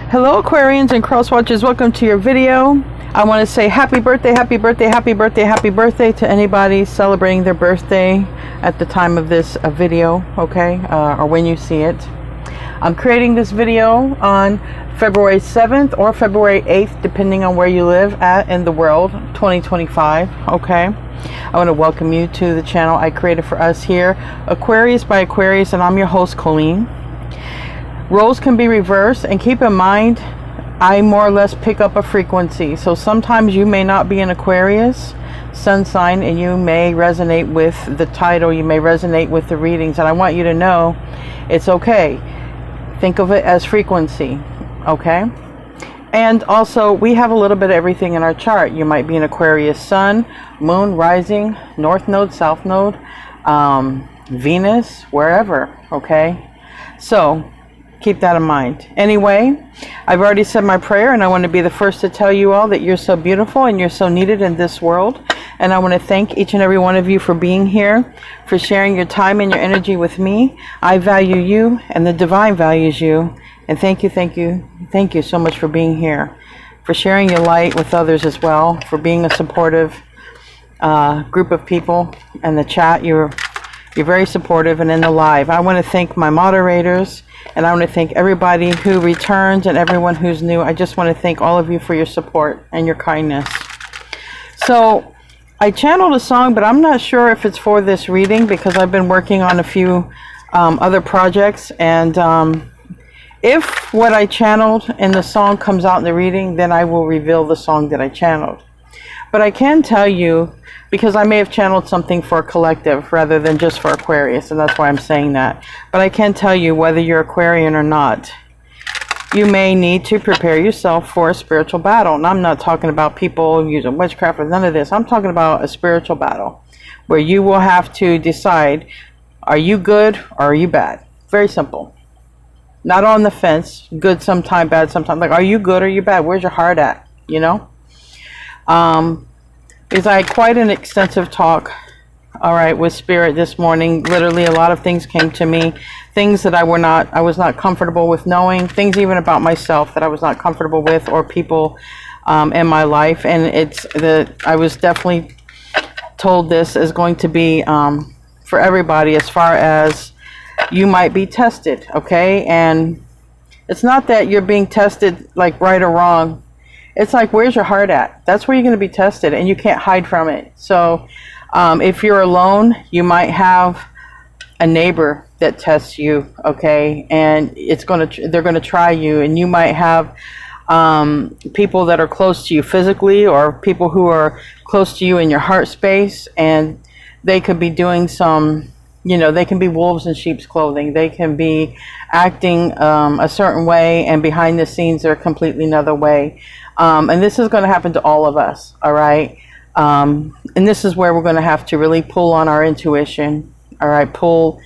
Hello Aquarians and Cross Watchers, welcome to your video. I want to say happy birthday, happy birthday, happy birthday, happy birthday to anybody celebrating their birthday at the time of this video, okay, or when you see it. I'm creating this video on February 7th or February 8th, depending on where you live at in the world, 2025, okay. I want to welcome you to the channel I created for us here, Aquarius by Aquarius, and I'm your host, Colleen. Roles can be reversed, and keep in mind, I more or less pick up a frequency. So sometimes you may not be an Aquarius sun sign and you may resonate with the title, you may resonate with the readings, and I want you to know it's okay. Think of it as frequency, okay? And also, we have a little bit of everything in our chart. You might be an Aquarius sun, moon, rising, north node, south node, Venus, wherever, okay? So keep that in mind. Anyway, I've already said my prayer, and I want to be the first to tell you all that you're so beautiful and you're so needed in this world. And I want to thank each and every one of you for being here, for sharing your time and your energy with me. I value you, and the divine values you. And thank you so much for being here, for sharing your light with others as well, for being a supportive group of people. In the chat, you're very supportive, and in the live. I want to thank my moderators, and I want to thank everybody who returns and everyone who's new. I just want to thank all of you for your support and your kindness. So I channeled a song, but I'm not sure if it's for this reading because I've been working on a few other projects, and if what I channeled in the song comes out in the reading, then I will reveal the song that I channeled. But I can tell you, because I may have channeled something for a collective rather than just for Aquarius, and that's why I'm saying that. But I can tell you, whether you're Aquarian or not, you may need to prepare yourself for a spiritual battle. And I'm not talking about people using witchcraft or none of this. I'm talking about a spiritual battle where you will have to decide, are you good or are you bad? Very simple. Not on the fence, good sometime, bad sometime. Like, are you good or are you bad? Where's your heart at? You know? Because I had quite an extensive talk, all right, with Spirit this morning. Literally, a lot of things came to me, things that I was not comfortable with knowing, things even about myself that I was not comfortable with, or people in my life. And I was definitely told this is going to be for everybody, as far as you might be tested, okay? And it's not that you're being tested like right or wrong. It's like, where's your heart at? That's where you're going to be tested, and you can't hide from it. So if you're alone, you might have a neighbor that tests you, okay? And they're going to try you, and you might have people that are close to you physically, or people who are close to you in your heart space, and they could be doing some, they can be wolves in sheep's clothing. They can be acting a certain way, and behind the scenes they're completely another way. And this is going to happen to all of us, all right? And this is where we're going to have to really pull on our intuition, all right? Try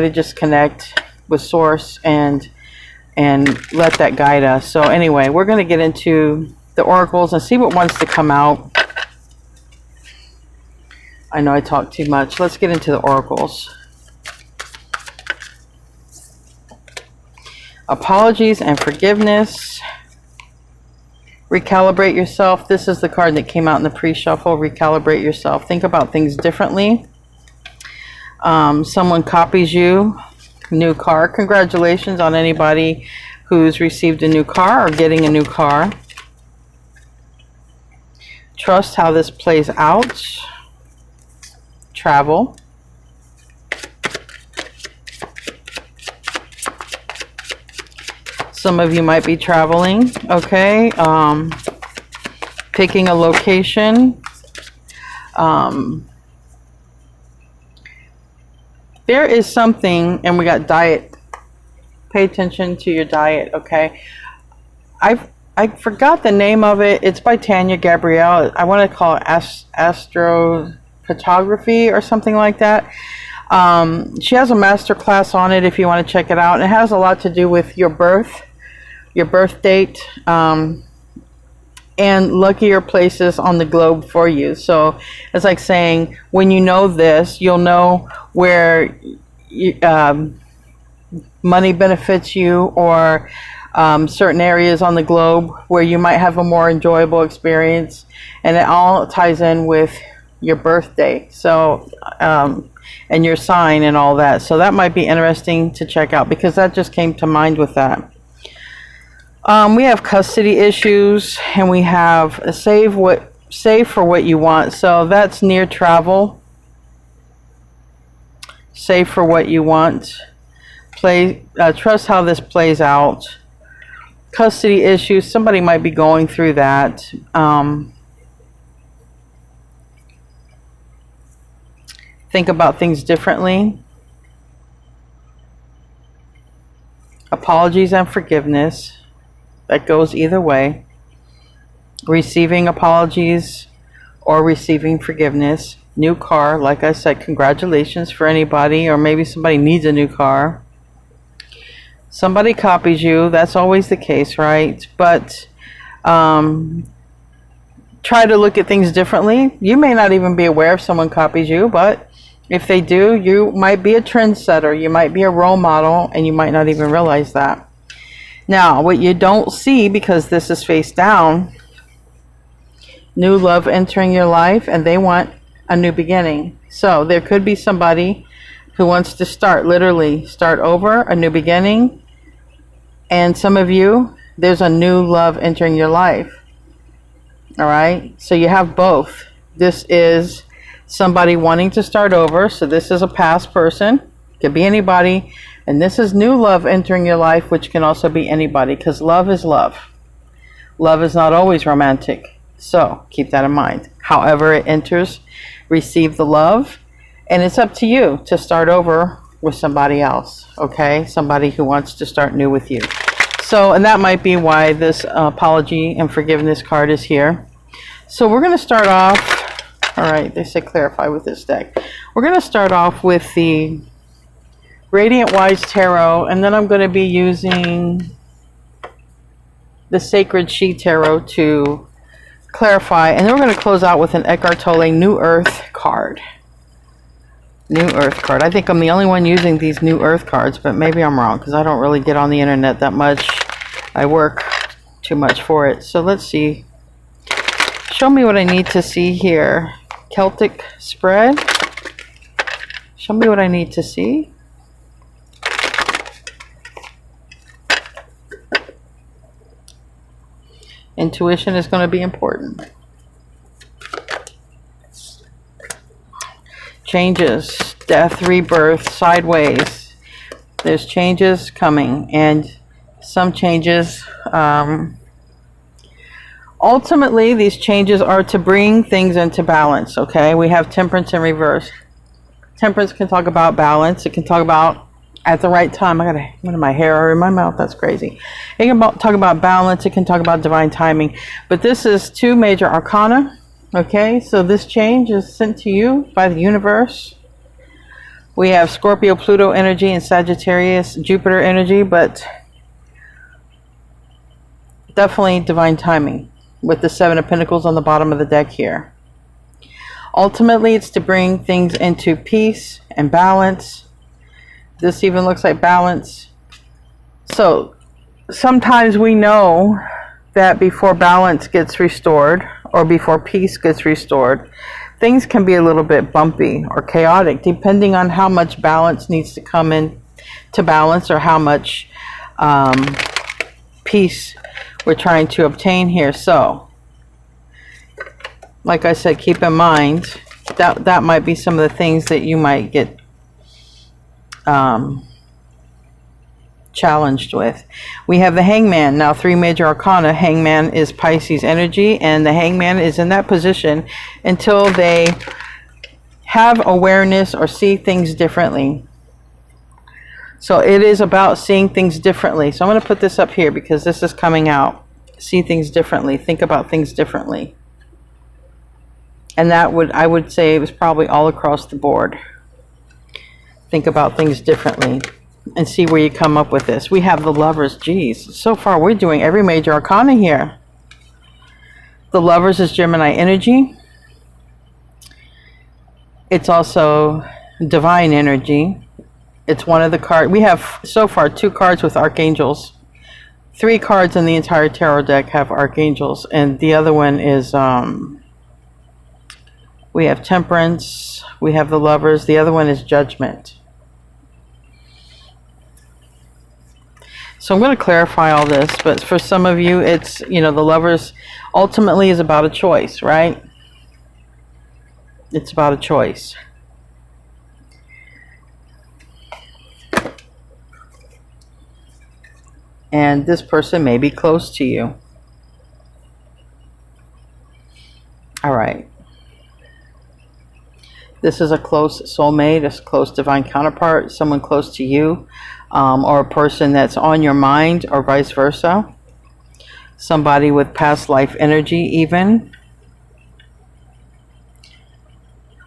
to just connect with Source and let that guide us. So anyway, we're going to get into the oracles and see what wants to come out. I know I talk too much. Let's get into the oracles. Apologies and forgiveness. Recalibrate yourself. This is the card that came out in the pre-shuffle. Recalibrate yourself. Think about things differently. Someone copies you. New car. Congratulations on anybody who's received a new car or getting a new car. Trust how this plays out. Travel. Some of you might be traveling, okay? Picking a location. There is something, and we got diet. Pay attention to your diet, okay? I forgot the name of it. It's by Tanya Gabrielle. I want to call it astrophotography or something like that. She has a master class on it if you want to check it out. And it has a lot to do with your birth date, and luckier places on the globe for you. So it's like saying, when you know this, you'll know where money benefits you, or certain areas on the globe where you might have a more enjoyable experience. And it all ties in with your birthday, so and your sign and all that. So that might be interesting to check out, because that just came to mind with that. We have custody issues, and we have save for what you want. So that's near travel. Save for what you want. Trust how this plays out. Custody issues, somebody might be going through that. Think about things differently. Apologies and forgiveness. That goes either way. Receiving apologies or receiving forgiveness. New car, like I said, congratulations for anybody, or maybe somebody needs a new car. Somebody copies you, that's always the case, right? But try to look at things differently. You may not even be aware if someone copies you, but if they do, you might be a trendsetter, you might be a role model, and you might not even realize that. Now, what you don't see, because this is face down, new love entering your life, and they want a new beginning. So there could be somebody who wants to literally start over, a new beginning. And some of you, there's a new love entering your life. All right, so you have both. This is somebody wanting to start over, so this is a past person, could be anybody. And this is new love entering your life, which can also be anybody, because love is love. Love is not always romantic, so keep that in mind. However it enters, receive the love, and it's up to you to start over with somebody else, okay? Somebody who wants to start new with you. So, and that might be why this apology and forgiveness card is here. So we're going to start off, all right, they say clarify with this deck. We're going to start off with the Radiant Wise Tarot, and then I'm going to be using the Sacred She Tarot to clarify, and then we're going to close out with an Eckhart Tolle New Earth card. New Earth card. I think I'm the only one using these New Earth cards, but maybe I'm wrong, because I don't really get on the internet that much. I work too much for it. So let's see. Show me what I need to see here. Celtic spread. Show me what I need to see. Intuition is going to be important. Changes, death, rebirth, sideways. There's changes coming, and some changes, ultimately these changes are to bring things into balance, okay? We have Temperance in reverse. Temperance can talk about balance. It can talk about at the right time. I got one of my hair in my mouth. That's crazy. It can talk about balance. It can talk about divine timing. But this is 2 major arcana. Okay, so this change is sent to you by the universe. We have Scorpio, Pluto energy, and Sagittarius, Jupiter energy, but definitely divine timing with the 7 of Pentacles on the bottom of the deck here. Ultimately, it's to bring things into peace and balance. This even looks like balance. So sometimes we know that before balance gets restored, or before peace gets restored, things can be a little bit bumpy or chaotic, depending on how much balance needs to come in to balance, or how much peace we're trying to obtain here. So, like I said, keep in mind that that might be some of the things that you might get challenged with. We have the Hangman. Now, 3 major arcana. Hangman is Pisces energy, and the Hangman is in that position until they have awareness or see things differently. So it is about seeing things differently. So I'm going to put this up here because this is coming out. See things differently. Think about things differently. And that would, I would say, it was probably all across the board. Think about things differently and see where you come up with this. We have the Lovers. Geez, so far we're doing every major arcana here. The Lovers is Gemini energy. It's also divine energy. It's one of the cards. We have so far 2 cards with archangels. 3 cards in the entire tarot deck have archangels, and the other one is we have Temperance, we have the Lovers, the other one is Judgment. So I'm going to clarify all this, but for some of you, it's, you know, the Lovers ultimately is about a choice, right? It's about a choice. And this person may be close to you. All right. This is a close soulmate, a close divine counterpart, someone close to you, or a person that's on your mind, or vice versa. Somebody with past life energy even.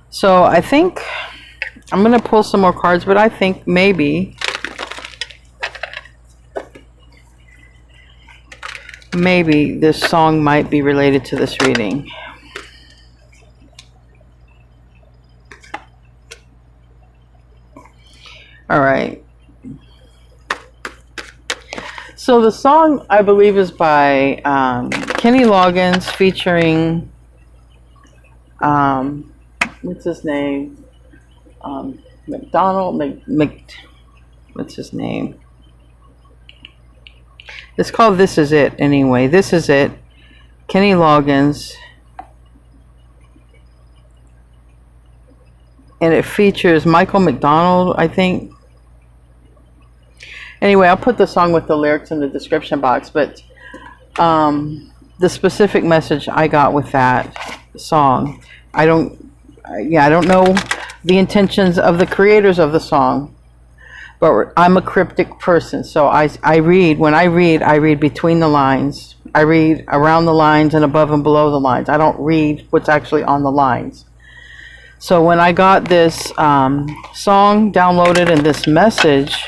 So I think I'm going to pull some more cards, but I think maybe this song might be related to this reading. All right. So the song, I believe, is by Kenny Loggins featuring, what's his name? What's his name? It's called This Is It, anyway. This Is It. Kenny Loggins. And it features Michael McDonald, I think. Anyway, I'll put the song with the lyrics in the description box. But the specific message I got with that song, I don't know the intentions of the creators of the song. But I'm a cryptic person, so I read, when I read between the lines. I read around the lines and above and below the lines. I don't read what's actually on the lines. So when I got this song downloaded and this message,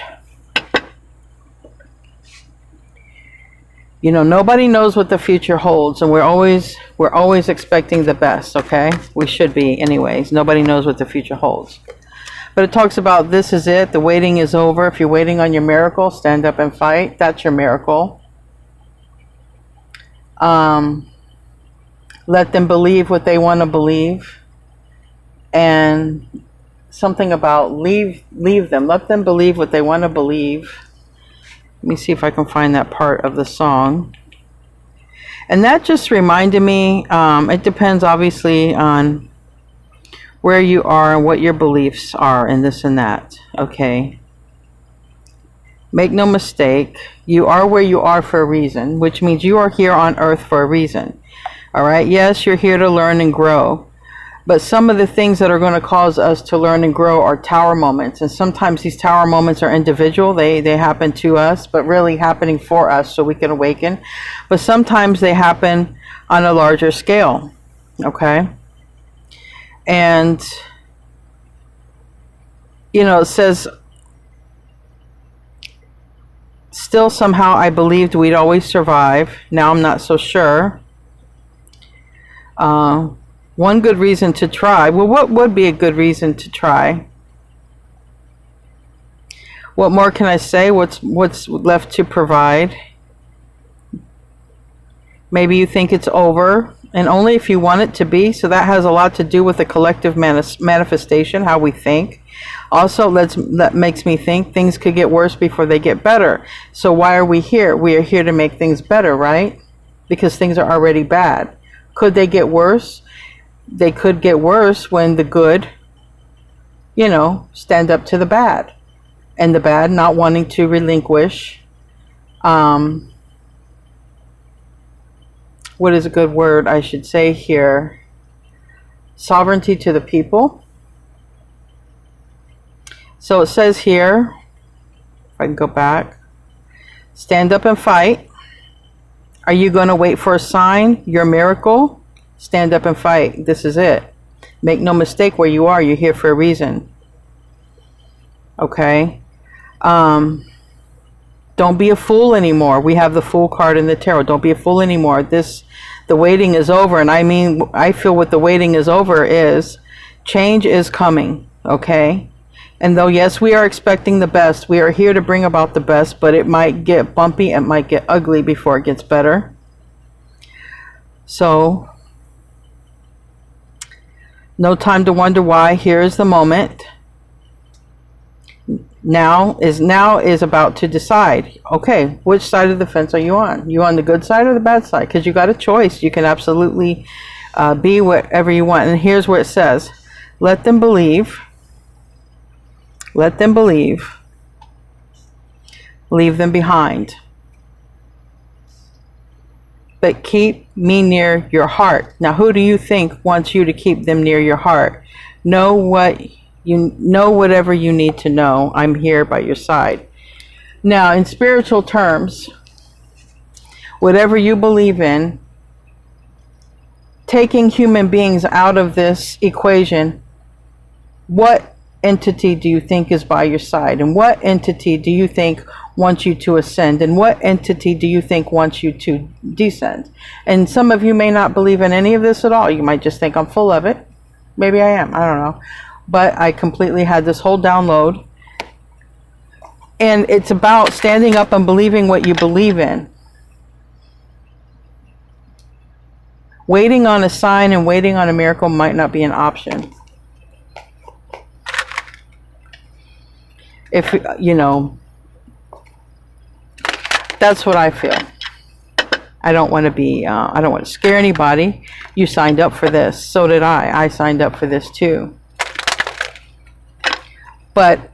you know, nobody knows what the future holds, and we're always expecting the best, okay? We should be anyways. Nobody knows what the future holds. But it talks about this is it. The waiting is over. If you're waiting on your miracle, stand up and fight. That's your miracle. Let them believe what they want to believe. And something about leave them. Let them believe what they want to believe. Let me see if I can find that part of the song. And that just reminded me, it depends obviously on where you are and what your beliefs are and this and that, okay? Make no mistake, you are where you are for a reason, which means you are here on earth for a reason, all right? Yes, you're here to learn and grow, but some of the things that are going to cause us to learn and grow are tower moments, and sometimes these tower moments are individual. They happen to us, but really happening for us so we can awaken. But sometimes they happen on a larger scale, okay? And, you know, it says, still somehow I believed we'd always survive. Now I'm not so sure. One good reason to try. Well, what would be a good reason to try? What more can I say? What's left to provide? Maybe you think it's over, and only if you want it to be. So that has a lot to do with the collective manifestation, how we think. Also, that makes me think things could get worse before they get better. So why are we here? We are here to make things better, right? Because things are already bad. Could they get worse? They could get worse when the good, you know, stand up to the bad. And the bad not wanting to relinquish. What is a good word I should say here? Sovereignty to the people. So it says here, if I can go back, stand up and fight. Are you going to wait for a sign? Your miracle? Stand up and fight. This is it. Make no mistake where you are. You're here for a reason. Okay? Don't be a fool anymore. We have the Fool card in the tarot. Don't be a fool anymore. The waiting is over. And I mean, I feel what the waiting is over is change is coming. Okay? And though, yes, we are expecting the best, we are here to bring about the best, but it might get bumpy, it might get ugly before it gets better. So, no time to wonder why. Here is the moment. Now is about to decide, okay, which side of the fence are you on? You on the good side or the bad side? Because you got a choice. You can absolutely be whatever you want. And here's where it says, let them believe. Let them believe. Leave them behind. But keep me near your heart. Now, who do you think wants you to keep them near your heart? Know whatever you need to know. I'm here by your side. Now, in spiritual terms, whatever you believe in, taking human beings out of this equation, what entity do you think is by your side? And what entity do you think wants you to ascend? And what entity do you think wants you to descend? And some of you may not believe in any of this at all. You might just think I'm full of it. Maybe I am. I don't know. But I completely had this whole download. And it's about standing up and believing what you believe in. Waiting on a sign and waiting on a miracle might not be an option. If, you know, that's what I feel. I don't want to be, I don't want to scare anybody. You signed up for this. So did I. I signed up for this too. But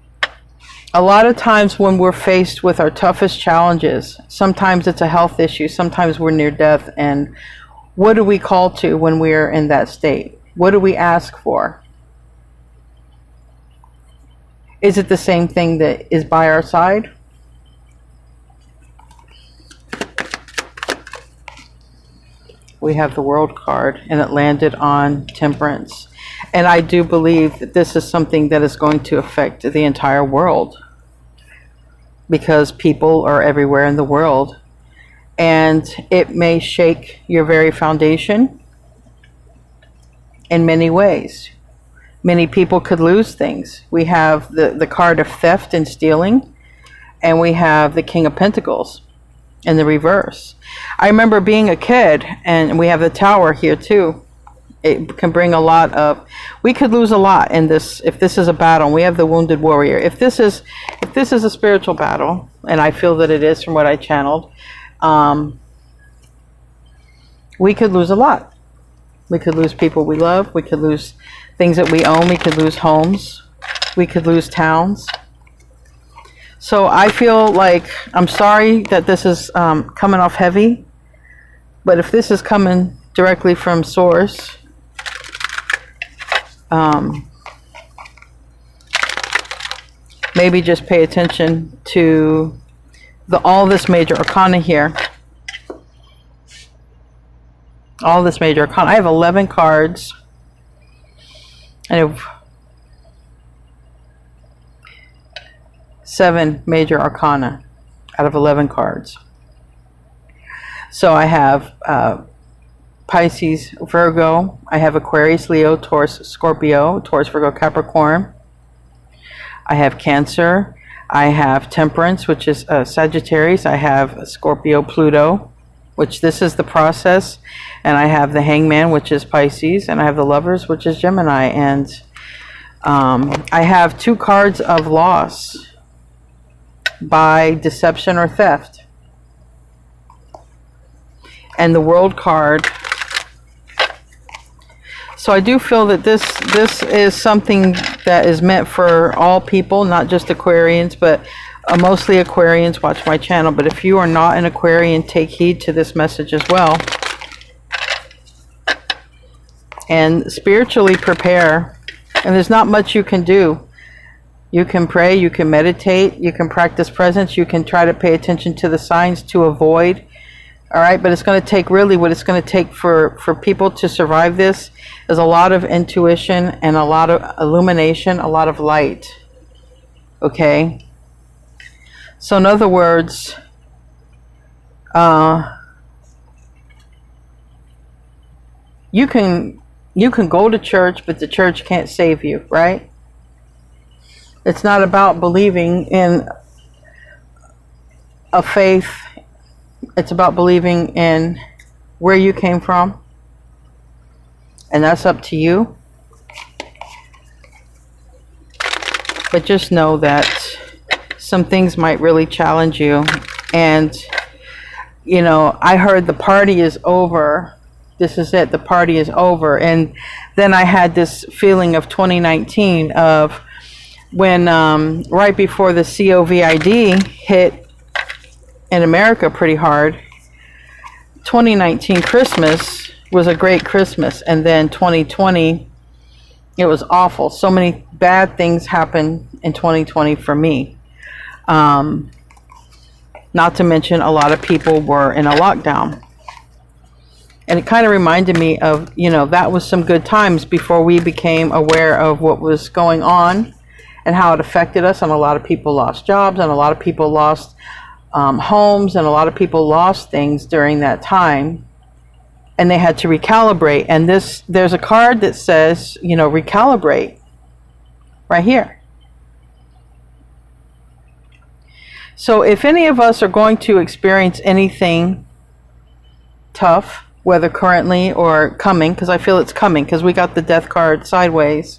a lot of times when we're faced with our toughest challenges, sometimes it's a health issue, sometimes we're near death, and what do we call to when we're in that state? What do we ask for? Is it the same thing that is by our side? We have the World card, and it landed on Temperance. And I do believe that this is something that is going to affect the entire world, because people are everywhere in the world, and it may shake your very foundation in many ways. Many people could lose things. We have the card of theft and stealing, and we have the King of Pentacles in the reverse. I remember being a kid, and we have the Tower here too. It can bring a lot of, we could lose a lot in this, if this is a battle. We have the Wounded Warrior. If this is a spiritual battle, and I feel that it is from what I channeled, we could lose a lot. We could lose people we love. We could lose things that we own. We could lose homes. We could lose towns. So I feel like, I'm sorry that this is coming off heavy, but if this is coming directly from source, maybe just pay attention to all this major arcana here. All this major arcana. I have 11 cards. I have 7 major arcana out of 11 cards. So I have Pisces, Virgo. I have Aquarius, Leo, Taurus, Scorpio, Taurus, Virgo, Capricorn. I have Cancer. I have Temperance, which is Sagittarius. I have Scorpio, Pluto, which this is the process. And I have the Hangman, which is Pisces. And I have the Lovers, which is Gemini. And I have 2 cards of loss by deception or theft. And the World card. So I do feel that this is something that is meant for all people, not just Aquarians, but mostly Aquarians watch my channel. But if you are not an Aquarian, take heed to this message as well. And spiritually prepare. And there's not much you can do. You can pray, you can meditate, you can practice presence, you can try to pay attention to the signs to avoid. All right, but it's going to take, really what it's going to take for people to survive this is a lot of intuition and a lot of illumination, a lot of light. Okay? So in other words, you can go to church, but the church can't save you, right? It's not about believing in a faith. It's about believing in where you came from. And that's up to you. But just know that some things might really challenge you. And, you know, I heard the party is over. This is it. The party is over. And then I had this feeling of 2019 of when right before the COVID hit in America pretty hard. 2019 Christmas was a great Christmas. And then 2020, it was awful. So many bad things happened in 2020 for me. Not to mention a lot of people were in a lockdown. And it kind of reminded me of, you know, that was some good times before we became aware of what was going on and how it affected us. And a lot of people lost jobs, and a lot of people lost homes, and a lot of people lost things during that time. And they had to recalibrate. And there's a card that says, you know, recalibrate right here. So if any of us are going to experience anything tough, whether currently or coming, because I feel it's coming, because we got the death card sideways,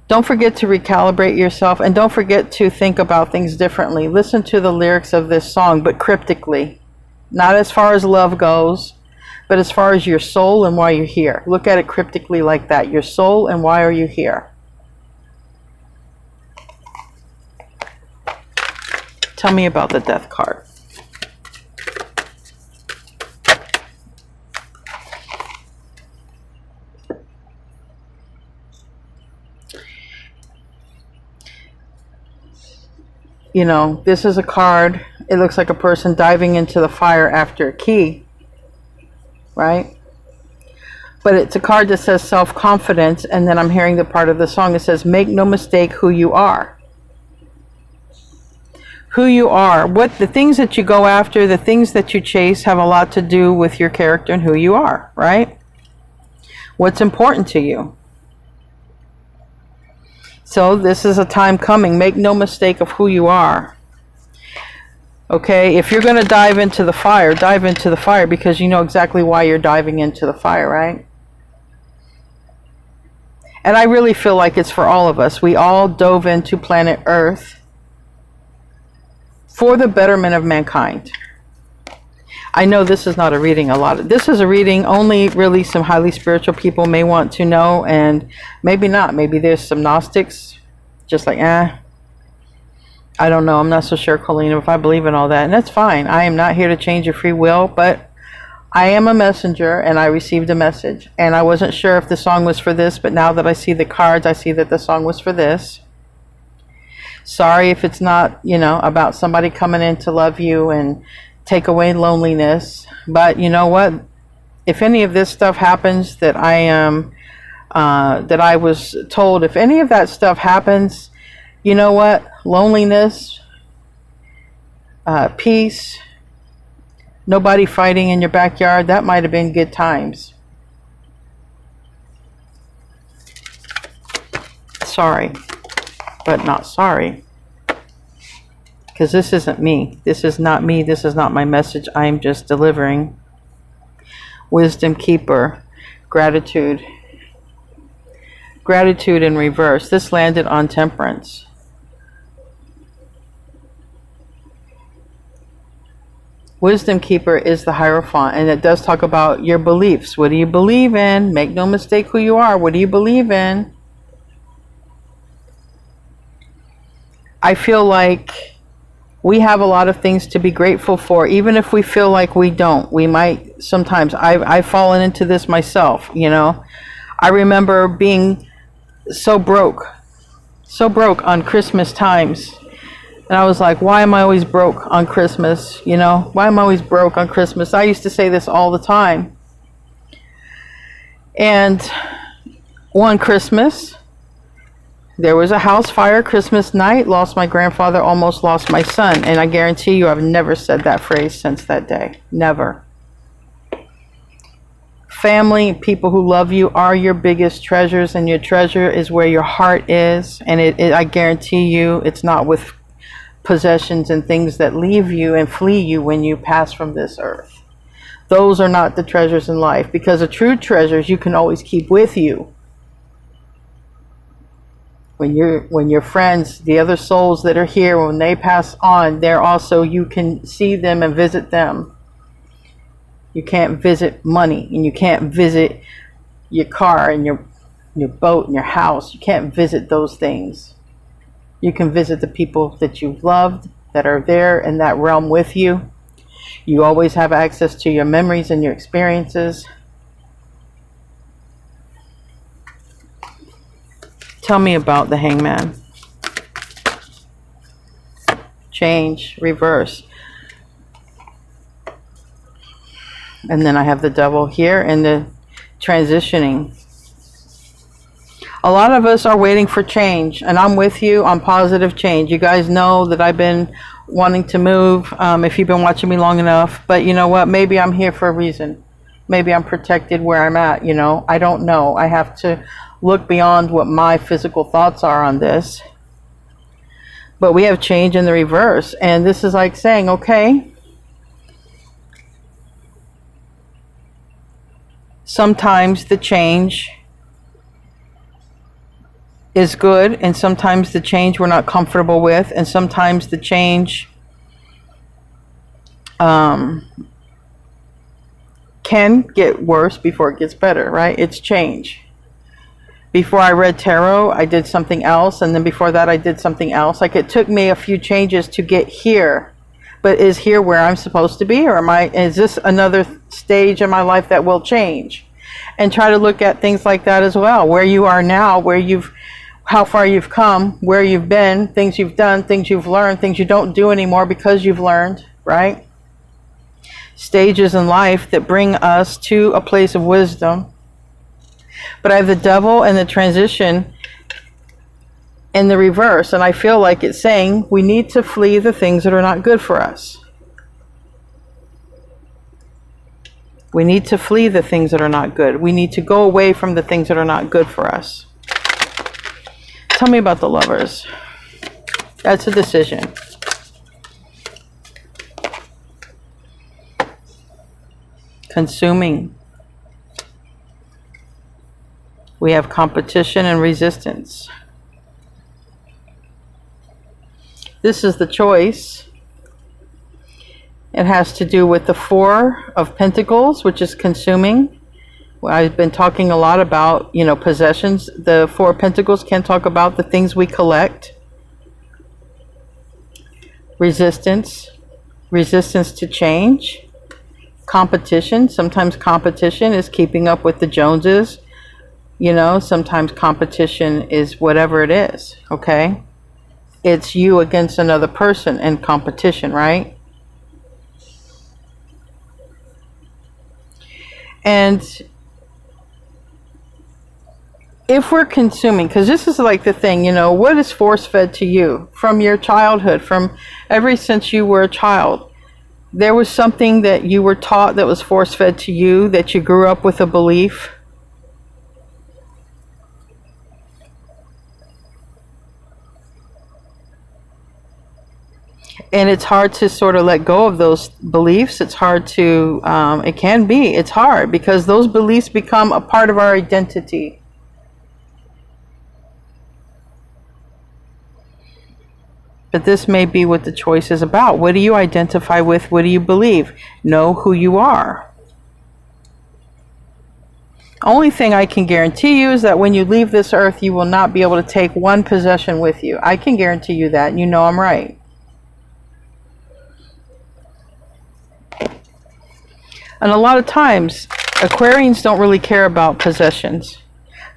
don't forget to recalibrate yourself, and don't forget to think about things differently. Listen to the lyrics of this song, but cryptically. Not as far as love goes, but as far as your soul and why you're here. Look at it cryptically like that. Your soul and why are you here? Tell me about the death card. You know, this is a card. It looks like a person diving into the fire after a key, right? But it's a card that says self-confidence, and then I'm hearing the part of the song that says, make no mistake who you are. Who you are, what the things that you go after, the things that you chase have a lot to do with your character and who you are, right? What's important to you. So this is a time coming. Make no mistake of who you are. Okay, if you're going to dive into the fire because you know exactly why you're diving into the fire, right? And I really feel like it's for all of us. We all dove into planet Earth for the betterment of mankind. I know this is not a reading this is a reading only really some highly spiritual people may want to know, and maybe not. Maybe there's some Gnostics just like, I don't know. I'm not so sure, Colleen, if I believe in all that. And that's fine. I am not here to change your free will, but I am a messenger, and I received a message. And I wasn't sure if the song was for this, but now that I see the cards, I see that the song was for this. Sorry if it's not, you know, about somebody coming in to love you and take away loneliness. But you know what? If any of this stuff happens that I am, that I was told, if any of that stuff happens, you know what? Loneliness, peace, nobody fighting in your backyard, that might have been good times. Sorry, but not sorry. Because this isn't me. This is not me. This is not my message. I am just delivering. Wisdom Keeper. Gratitude. Gratitude in reverse. This landed on Temperance. Wisdom Keeper is the Hierophant, and it does talk about your beliefs. What do you believe in? Make no mistake who you are. What do you believe in? I feel like we have a lot of things to be grateful for, even if we feel like we don't. We might sometimes. I've fallen into this myself, you know. I remember being so broke on Christmas times. And I was like, why am I always broke on Christmas? You know, why am I always broke on Christmas? I used to say this all the time. And one Christmas, there was a house fire Christmas night, lost my grandfather, almost lost my son. And I guarantee you I've never said that phrase since that day. Never. Family, people who love you are your biggest treasures, and your treasure is where your heart is. And I guarantee you, it's not with possessions and things that leave you and flee you when you pass from this earth. Those are not the treasures in life, because the true treasures you can always keep with you. When your friends, the other souls that are here, when they pass on, they're also, you can see them and visit them. You can't visit money, and you can't visit your car and your boat and your house. You can't visit those things. You can visit the people that you've loved, that are there in that realm with you. You always have access to your memories and your experiences. Tell me about the Hangman. Change, reverse. And then I have the Devil here and the transitioning. A lot of us are waiting for change, and I'm with you on positive change. You guys know that I've been wanting to move, if you've been watching me long enough. But you know what? Maybe I'm here for a reason. Maybe I'm protected where I'm at, you know. I don't know. I have to look beyond what my physical thoughts are on this. But we have change in the reverse. And this is like saying, okay, sometimes the change is good, and sometimes the change we're not comfortable with, and sometimes the change can get worse before it gets better, right? It's change. Before I read tarot, I did something else, and then before that I did something else. Like, it took me a few changes to get here. But is here where I'm supposed to be, or is this another stage in my life that will change? And try to look at things like that as well. Where you are now, how far you've come, where you've been, things you've done, things you've learned, things you don't do anymore because you've learned, right? Stages in life that bring us to a place of wisdom. But I have the Devil and the transition in the reverse, and I feel like it's saying we need to flee the things that are not good for us. We need to flee the things that are not good. We need to go away from the things that are not good for us. Tell me about the Lovers. That's a decision. Consuming. We have competition and resistance. This is the choice. It has to do with the Four of Pentacles, which is consuming. I've been talking a lot about, possessions. The Four of Pentacles can talk about the things we collect. Resistance to change. Competition. Sometimes competition is keeping up with the Joneses. Sometimes competition is whatever it is, okay? It's you against another person in competition, right? And if we're consuming, because this is like the thing, what is force-fed to you from your childhood, from ever since you were a child? There was something that you were taught that was force-fed to you, that you grew up with a belief. And it's hard to sort of let go of those beliefs. It's hard to, it's hard because those beliefs become a part of our identity. But this may be what the choice is about. What do you identify with? What do you believe? Know who you are. Only thing I can guarantee you is that when you leave this earth, you will not be able to take one possession with you. I can guarantee you that, and I'm right. And a lot of times, Aquarians don't really care about possessions.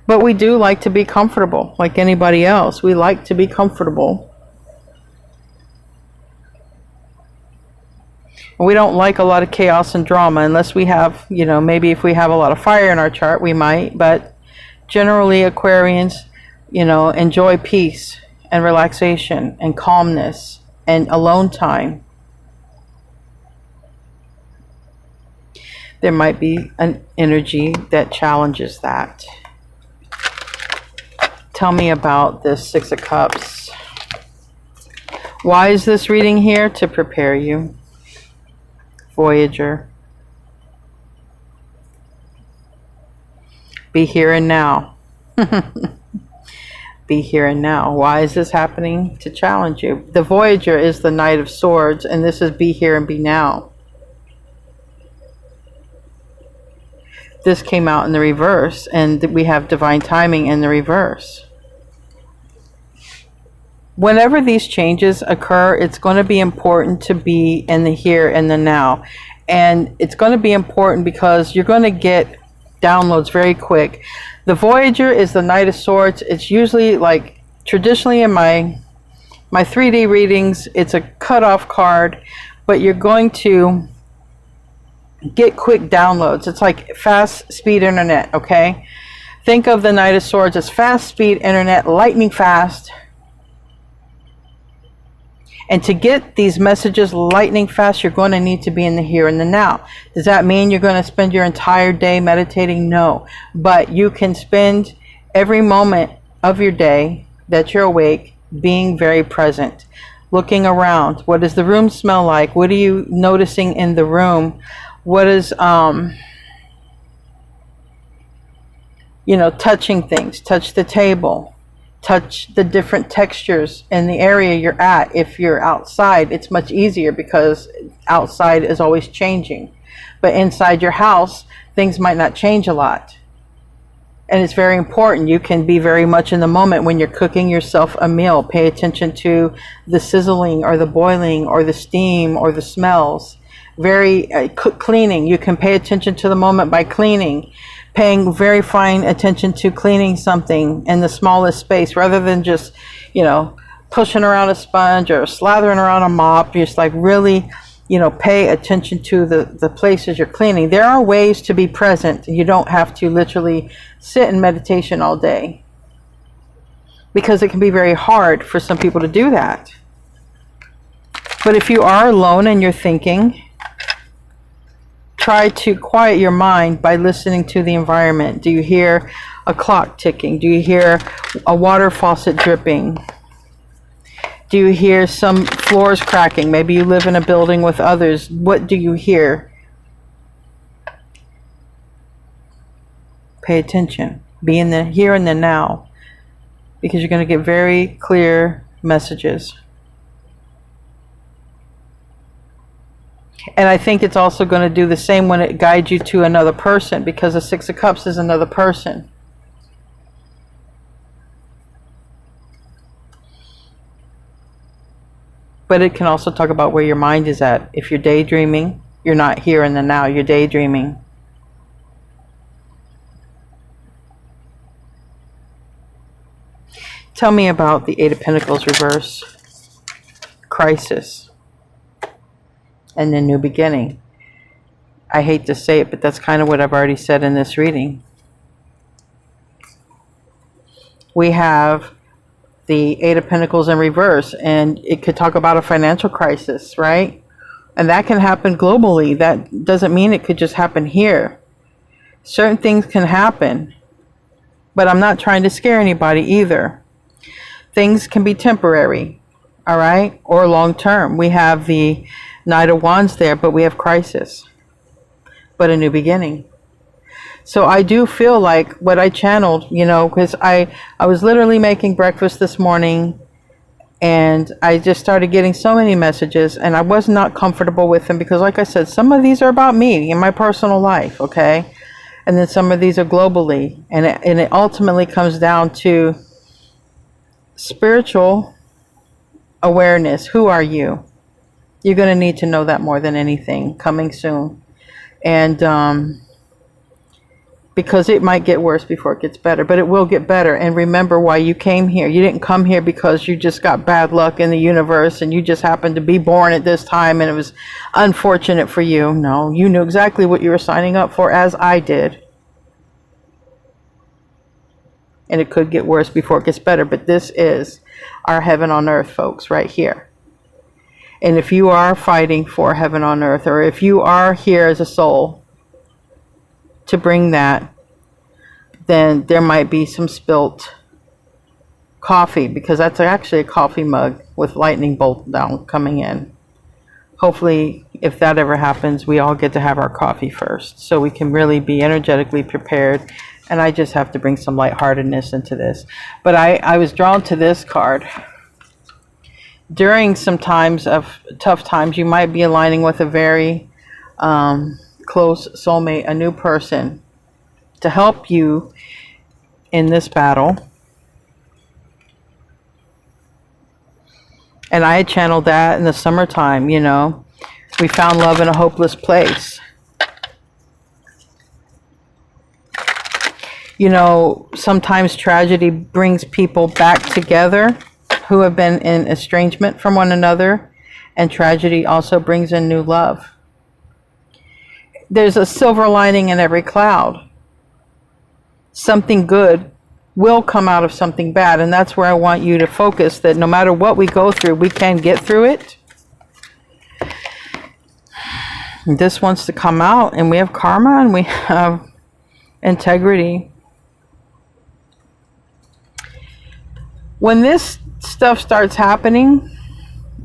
But we do like to be comfortable, like anybody else. We like to be comfortable. We don't like a lot of chaos and drama unless we have, maybe if we have a lot of fire in our chart, we might. But generally, Aquarians, enjoy peace and relaxation and calmness and alone time. There might be an energy that challenges that. Tell me about this Six of Cups. Why is this reading here? To prepare you. Voyager. Be here and now. Be here and now. Why is this happening? To challenge you. The Voyager is the Knight of Swords, and this is be here and be now. This came out in the reverse, and we have divine timing in the reverse. Whenever these changes occur, it's going to be important to be in the here and the now. And it's going to be important because you're going to get downloads very quick. The Voyager is the Knight of Swords. It's usually, like, traditionally in my 3D readings, it's a cutoff card, but you're going to get quick downloads. It's like fast speed internet, okay? Think of the Knight of Swords as fast speed internet, lightning fast. And to get these messages lightning fast, you're going to need to be in the here and the now. Does that mean you're going to spend your entire day meditating? No. But you can spend every moment of your day that you're awake being very present. Looking around. What does the room smell like? What are you noticing in the room? What is, you know, touching things. Touch the table. Touch the different textures in the area you're at. If you're outside, it's much easier because outside is always changing. But inside your house, things might not change a lot. And it's very important. You can be very much in the moment when you're cooking yourself a meal. Pay attention to the sizzling or the boiling or the steam or the smells. Cleaning. You can pay attention to the moment by cleaning. Paying very fine attention to cleaning something in the smallest space rather than just, you know, pushing around a sponge or slathering around a mop. Just like really, you know, pay attention to the places you're cleaning. There are ways to be present. You don't have to literally sit in meditation all day, because it can be very hard for some people to do that. But if you are alone and you're thinking, try to quiet your mind by listening to the environment. Do you hear a clock ticking? Do you hear a water faucet dripping? Do you hear some floors cracking? Maybe you live in a building with others. What do you hear? Pay attention. Be in the here and the now, because you're going to get very clear messages. And I think it's also going to do the same when it guides you to another person, because the Six of Cups is another person. But it can also talk about where your mind is at. If you're daydreaming, you're not here in the now, you're daydreaming. Tell me about the Eight of Pentacles reverse. Crisis. And the new beginning. I hate to say it, but that's kind of what I've already said in this reading. We have the Eight of Pentacles in reverse, and it could talk about a financial crisis, right? And that can happen globally. That doesn't mean it could just happen here. Certain things can happen, but I'm not trying to scare anybody either. Things can be temporary, all right, or long term. We have the Knight of Wands there, but we have crisis, but a new beginning. So I do feel like what I channeled, you know, because I was literally making breakfast this morning, and I just started getting so many messages, and I was not comfortable with them because, like I said, some of these are about me in my personal life, okay? And then some of these are globally, and it ultimately comes down to spiritual awareness. Who are you? You're going to need to know that more than anything, coming soon. And because it might get worse before it gets better, but it will get better. And remember why you came here. You didn't come here because you just got bad luck in the universe and you just happened to be born at this time and it was unfortunate for you. No, you knew exactly what you were signing up for, as I did. And it could get worse before it gets better, but this is our heaven on earth, folks, right here. And if you are fighting for heaven on earth, or if you are here as a soul, to bring that, then there might be some spilt coffee, because that's actually a coffee mug with lightning bolt down coming in. Hopefully, if that ever happens, we all get to have our coffee first, so we can really be energetically prepared. And I just have to bring some lightheartedness into this. But I was drawn to this card. During some times of tough times, you might be aligning with a very close soulmate, a new person, to help you in this battle. And I channeled that in the summertime, you know. We found love in a hopeless place. You know, sometimes tragedy brings people back together who have been in estrangement from one another. And tragedy also brings in new love. There's a silver lining in every cloud. Something good will come out of something bad, and that's where I want you to focus, that no matter what we go through, we can get through it. This wants to come out, and we have karma and we have integrity. When this stuff starts happening,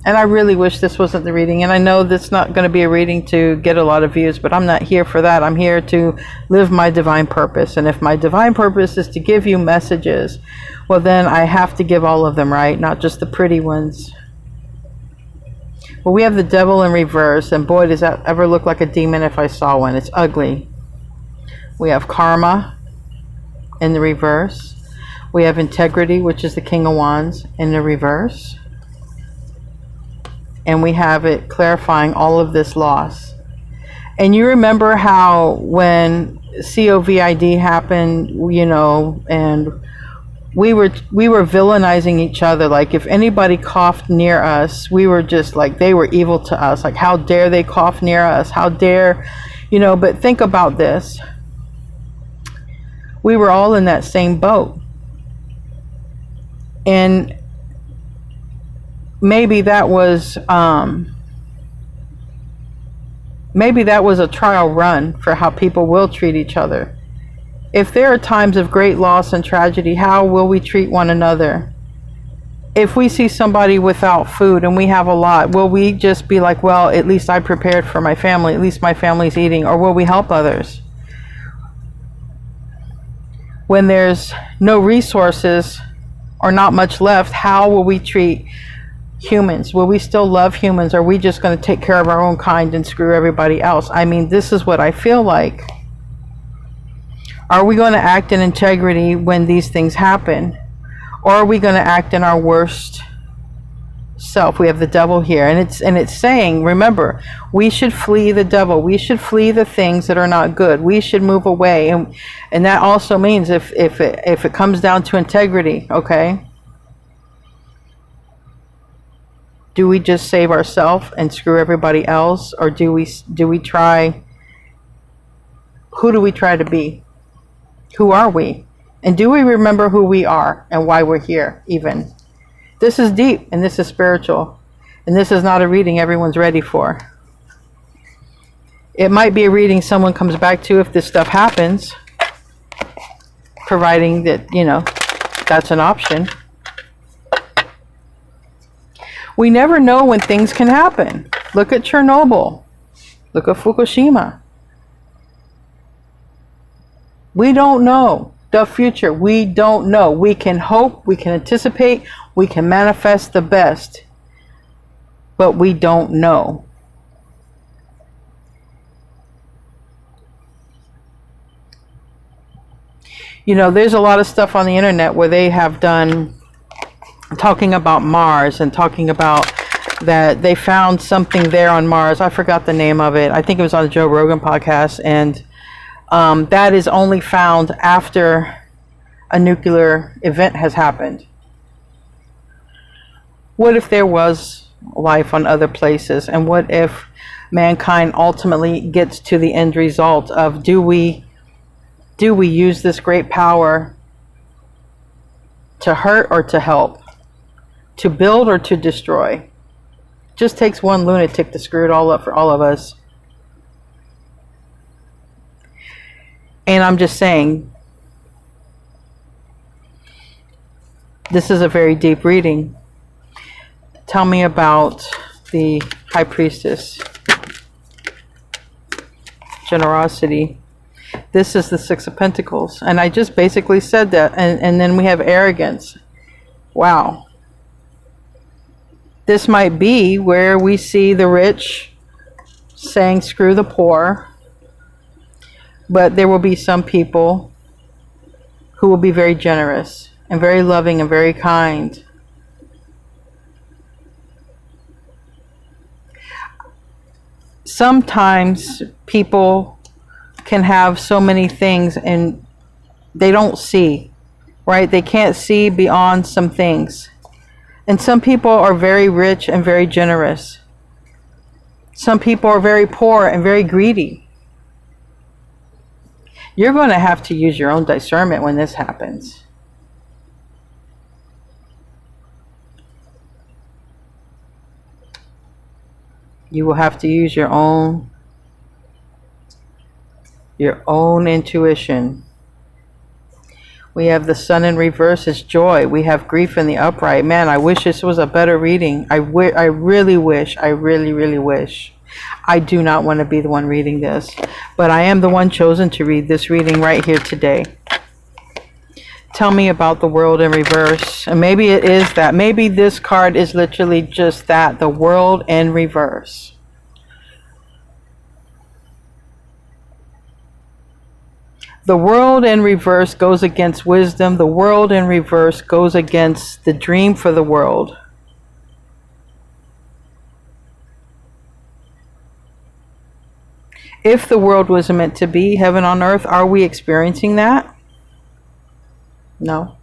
and I really wish this wasn't the reading, and I know that's not going to be a reading to get a lot of views, but I'm not here for that. I'm here to live my divine purpose. And if my divine purpose is to give you messages, well, then I have to give all of them, right? Not just the pretty ones. Well, we have the devil in reverse, and boy, does that ever look like a demon if I saw one. It's ugly. We have karma in the reverse. We have integrity, which is the King of Wands, in the reverse. And we have it clarifying all of this loss. And you remember how when COVID happened, you know, and we were villainizing each other. Like if anybody coughed near us, we were just like, they were evil to us. Like, how dare they cough near us? How dare, you know, but think about this. We were all in that same boat. And maybe that was a trial run for how people will treat each other. If there are times of great loss and tragedy, how will we treat one another? If we see somebody without food and we have a lot, will we just be like, well, at least I prepared for my family, at least my family's eating, or will we help others? When there's no resources or not much left, how will we treat humans? Will we still love humans? Or are we just going to take care of our own kind and screw everybody else? I mean, this is what I feel like. Are we going to act in integrity when these things happen? Or are we going to act in our worst self? We have the devil here, and it's saying, remember, we should flee the devil. We should flee the things that are not good. We should move away. And that also means if it comes down to integrity, okay? Do we just save ourselves and screw everybody else, or do we try? Who do we try to be? Who are we? And do we remember who we are and why we're here even? This is deep, and this is spiritual, and this is not a reading everyone's ready for. It might be a reading someone comes back to if this stuff happens, providing that, you know, that's an option. We never know when things can happen. Look at Chernobyl. Look at Fukushima. We don't know the future. We don't know. We can hope, we can anticipate, we can manifest the best, but we don't know. You know, there's a lot of stuff on the internet where they have done talking about Mars and talking about that they found something there on Mars. I forgot the name of it. I think it was on the Joe Rogan podcast, and that is only found after a nuclear event has happened. What if there was life on other places? And what if mankind ultimately gets to the end result of, do we use this great power to hurt or to help? To build or to destroy? Just takes one lunatic to screw it all up for all of us. And I'm just saying, this is a very deep reading. Tell me about the High Priestess. Generosity. This is the Six of Pentacles. And I just basically said that. And then we have arrogance. Wow. This might be where we see the rich saying, screw the poor. But there will be some people who will be very generous and very loving and very kind. Sometimes people can have so many things and they don't see, right? They can't see beyond some things. And some people are very rich and very generous. Some people are very poor and very greedy. You're going to have to use your own discernment when this happens. You will have to use your own intuition. We have the Sun in reverse as joy. We have grief in the upright. Man, I wish this was a better reading. I really wish. I really wish. I do not want to be the one reading this, but I am the one chosen to read this reading right here today. Tell me about the World in reverse. And maybe it is that. Maybe this card is literally just that, the World in reverse. The World in reverse goes against wisdom. The World in reverse goes against the dream for the world. If the world was meant to be heaven on earth, are we experiencing that? No.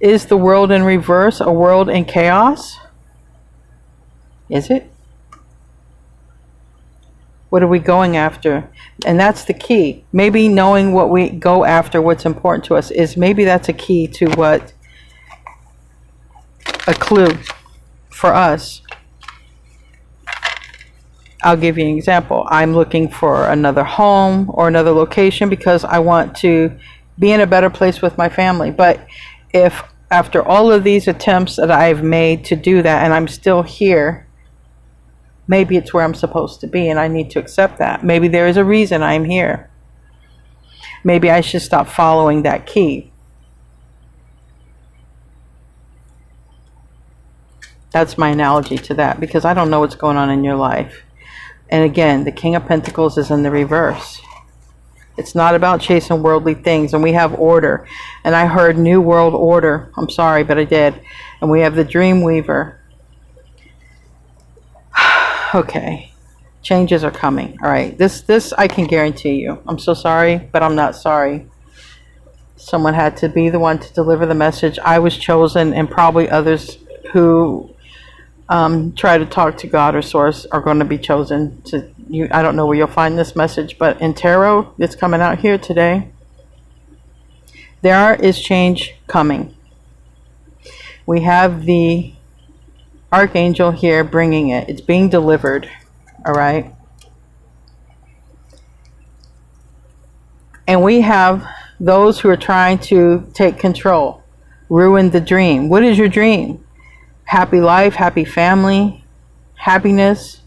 Is the world in reverse a world in chaos? Is it? What are we going after? And that's the key. Maybe knowing what we go after, what's important to us, is maybe that's a key to what, a clue for us. I'll give you an example. I'm looking for another home or another location because I want to be in a better place with my family. But if after all of these attempts that I've made to do that and I'm still here, maybe it's where I'm supposed to be and I need to accept that. Maybe there is a reason I'm here. Maybe I should stop following that key. That's my analogy to that, because I don't know what's going on in your life. And again, the King of Pentacles is in the reverse. It's not about chasing worldly things. And we have order. And I heard New World Order. I'm sorry, but I did. And we have the Dream Weaver. Okay. Changes are coming. All right. This I can guarantee you. I'm so sorry, but I'm not sorry. Someone had to be the one to deliver the message. I was chosen, and probably others who try to talk to God or Source are going to be chosen to you. I don't know where you'll find this message, but in tarot, it's coming out here today. There is change coming. We have the Archangel here bringing it. It's being delivered. All right. And we have those who are trying to take control, ruin the dream. What is your dream? Happy life, happy family, happiness,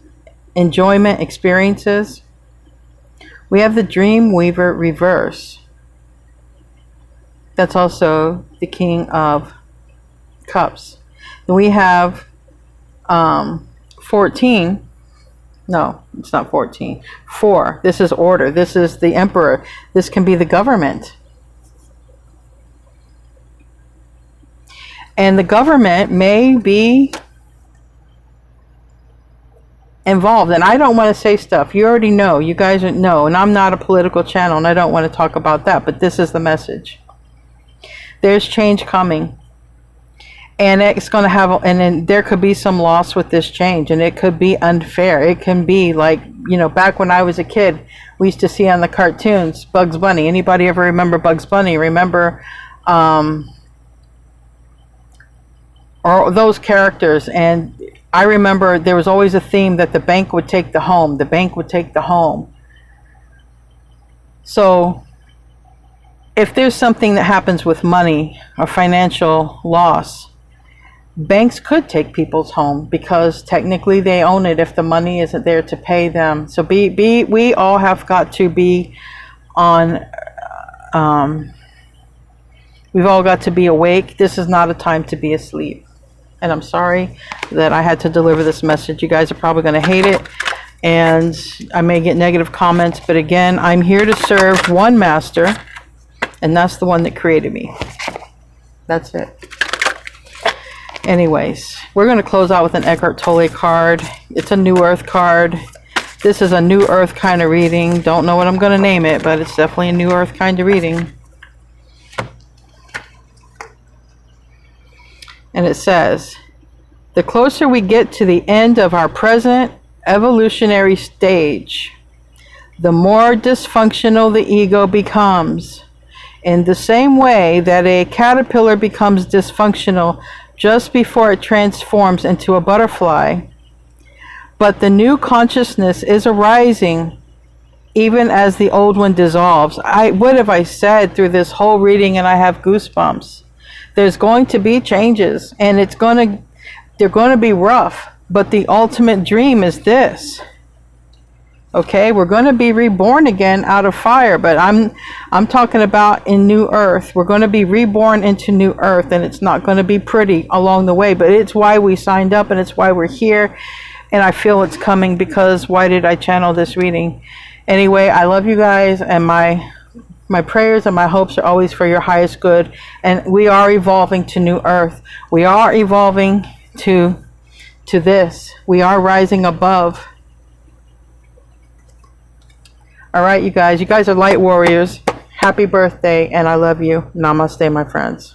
enjoyment, experiences. We have the Dream Weaver reverse. That's also the King of Cups. Then we have 14. No, it's not 14. 4. This is order. This is the Emperor. This can be the government. And the government may be involved. And I don't want to say stuff. You already know. You guys know. And I'm not a political channel, and I don't want to talk about that. But this is the message. There's change coming. And it's going to have, and then there could be some loss with this change. And it could be unfair. It can be like, you know, back when I was a kid, we used to see on the cartoons, Bugs Bunny. Anybody ever remember Bugs Bunny? Remember, or those characters, and I remember there was always a theme that the bank would take the home. The bank would take the home. So if there's something that happens with money or financial loss, banks could take people's home because technically they own it if the money isn't there to pay them. So we all have got to be on, we've all got to be awake. This is not a time to be asleep. And I'm sorry that I had to deliver this message. You guys are probably going to hate it, and I may get negative comments, but again, I'm here to serve one master, and that's the one that created me. That's it. Anyways, we're going to close out with an Eckhart Tolle card. It's a New Earth card. This is a New Earth kind of reading. Don't know what I'm going to name it, but it's definitely a New Earth kind of reading. And it says, the closer we get to the end of our present evolutionary stage, the more dysfunctional the ego becomes. In the same way that a caterpillar becomes dysfunctional just before it transforms into a butterfly. But the new consciousness is arising even as the old one dissolves. What have I said through this whole reading, and I have goosebumps? There's going to be changes, and they're going to be rough, but the ultimate dream is this. Okay, we're going to be reborn again out of fire, but I'm talking about in New Earth. We're going to be reborn into New Earth, and it's not going to be pretty along the way, but it's why we signed up, and it's why we're here, and I feel it's coming, because why did I channel this reading? Anyway, I love you guys, and my prayers and my hopes are always for your highest good, and we are evolving to New Earth. We are evolving to this. We are rising above. All right, you guys are light warriors. Happy birthday, and I love you. Namaste, my friends.